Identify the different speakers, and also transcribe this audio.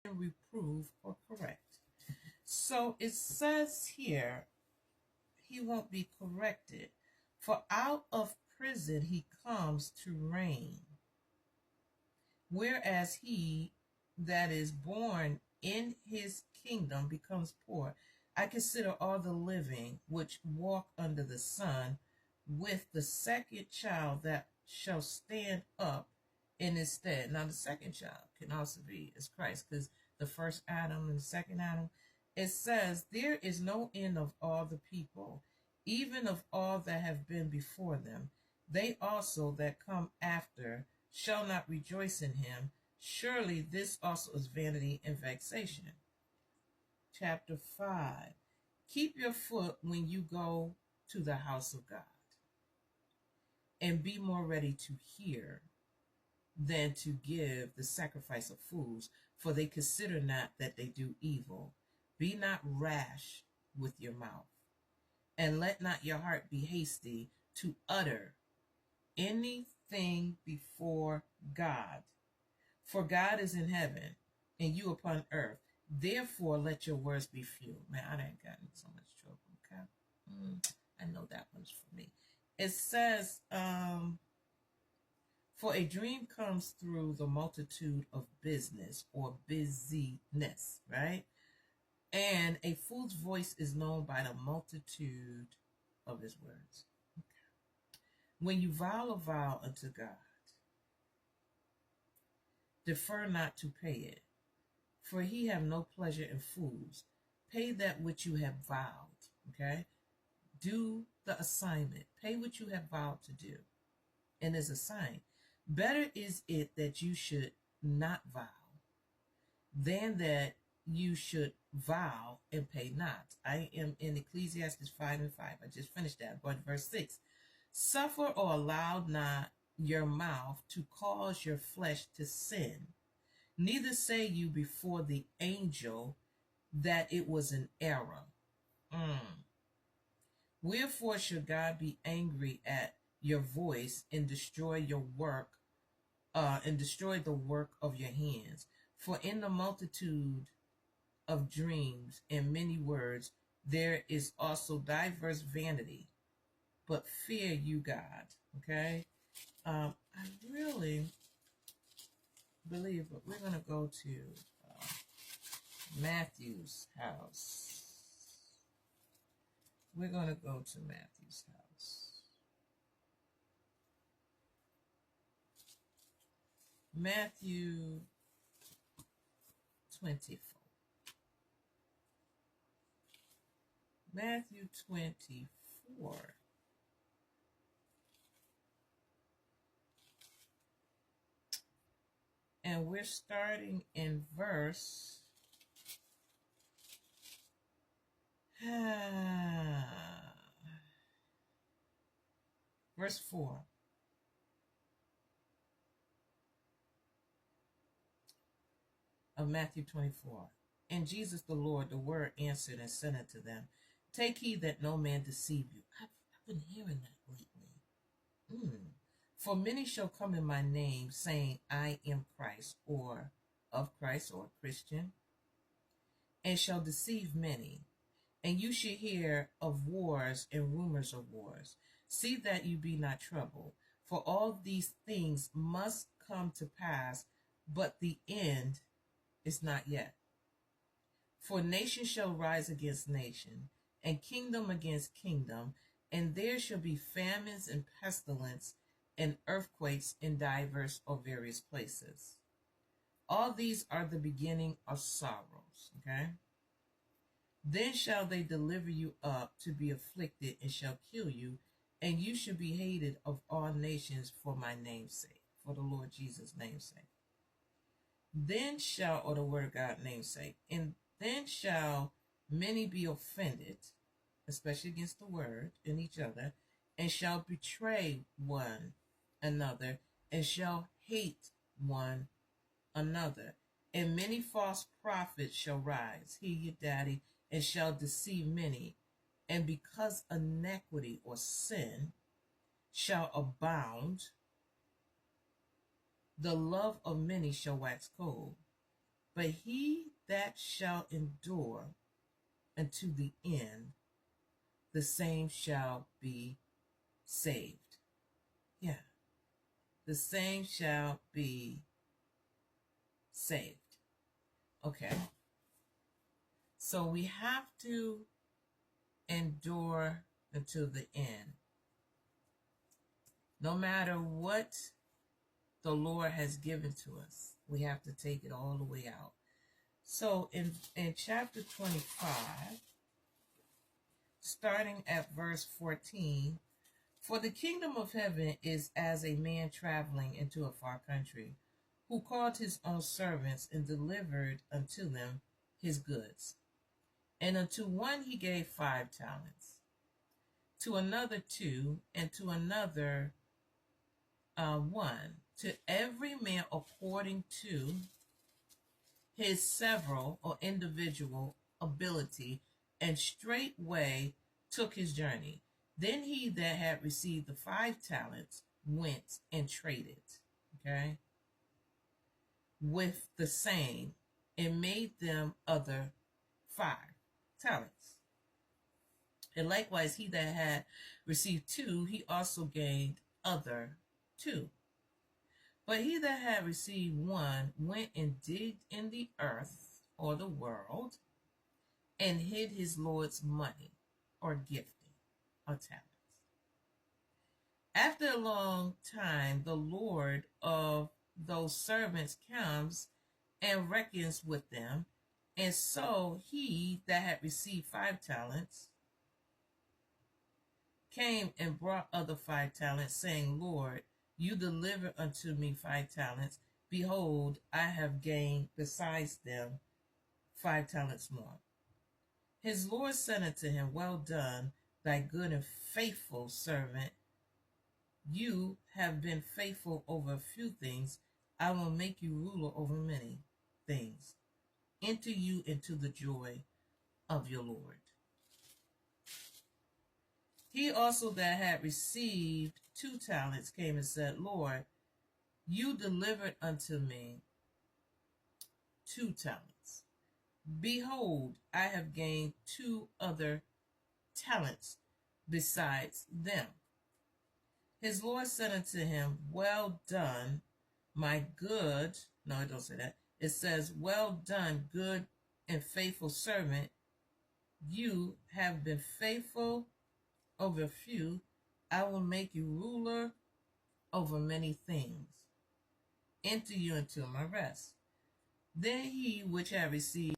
Speaker 1: reprove or correct. So it says here, he won't be corrected. For out of prison he comes to reign. Whereas he that is born in his kingdom becomes poor. I consider all the living which walk under the sun with the second child that shall stand up in his stead. Now, the second child can also be as Christ, because the first Adam and the second Adam, it says, there is no end of all the people, even of all that have been before them. They also that come after shall not rejoice in him. Surely this also is vanity and vexation. Chapter 5. Keep your foot when you go to the house of God, and be more ready to hear than to give the sacrifice of fools, for they consider not that they do evil. Be not rash with your mouth, and let not your heart be hasty to utter anything before God. For God is in heaven, and you upon earth. Therefore, let your words be few. Man, I done gotten in so much trouble. Okay, I know that one's for me. It says, for a dream comes through the multitude of business or busyness, right? And a fool's voice is known by the multitude of his words. Okay. When you vow a vow unto God, defer not to pay it, for he have no pleasure in fools. Pay that which you have vowed, okay? Do the assignment. Pay what you have vowed to do, and is a sign. Better is it that you should not vow than that you should vow and pay not. I am in Ecclesiastes 5:5. I just finished that. But verse 6. Suffer or allow not your mouth to cause your flesh to sin. Neither say you before the angel that it was an error. Wherefore should God be angry at your voice and destroy your work, and destroy the work of your hands? For in the multitude of dreams and many words there is also diverse vanity. But fear you God. Okay? I really believe, but we're going to go to Matthew's house. We're going to go to Matthew's house. Matthew 24. Matthew 24. And we're starting in verse verse 4. Of Matthew 24. And Jesus the Lord, the word, answered and said unto them, take heed that no man deceive you. I've been hearing that lately. For many shall come in my name, saying, I am Christ, or of Christ, or Christian, and shall deceive many. And you shall hear of wars and rumors of wars. See that you be not troubled, for all these things must come to pass, but the end is not yet. For nation shall rise against nation, and kingdom against kingdom, and there shall be famines and pestilence and earthquakes in divers or various places. All these are the beginning of sorrows. Okay? Then shall they deliver you up to be afflicted, and shall kill you, and you shall be hated of all nations for my name's sake, for the Lord Jesus' name's sake. Then shall, or the word of God namesake, and then shall many be offended, especially against the word and each other, and shall betray one another, and shall hate one another. And many false prophets shall rise, hear your daddy, and shall deceive many. And because iniquity or sin shall abound, the love of many shall wax cold. But he that shall endure unto the end, the same shall be saved. Yeah, the same shall be saved. Okay, so we have to endure until the end. No matter what the Lord has given to us, we have to take it all the way out. So in chapter 25, starting at verse 14, for the kingdom of heaven is as a man traveling into a far country, who called his own servants and delivered unto them his goods. And unto one he gave 5 talents, to another 2, and to another 1, to every man according to his several or individual ability, and straightway took his journey. Then he that had received the 5 talents went and traded, okay, with the same, and made them other 5 talents. And likewise, he that had received 2, he also gained other 2. But he that had received 1 went and digged in the earth, or the world, and hid his Lord's money, or gifting, or talents. After a long time, the Lord of those servants comes and reckons with them. And so he that had received 5 talents came and brought other 5 talents, saying, Lord, you delivered unto me 5 talents. Behold, I have gained besides them 5 talents more. His Lord said unto him, Well done, thy good and faithful servant. You have been faithful over a few things. I will make you ruler over many things. Enter you into the joy of your Lord. He also that had received 2 talents came and said, Lord, you delivered unto me 2 talents. Behold, I have gained 2 other talents besides them. His Lord said unto him, Well done, my good. No, it don't say that. It says, Well done, good and faithful servant. You have been faithful over a few. I will make you ruler over many things. Enter you into my rest. Then he which had received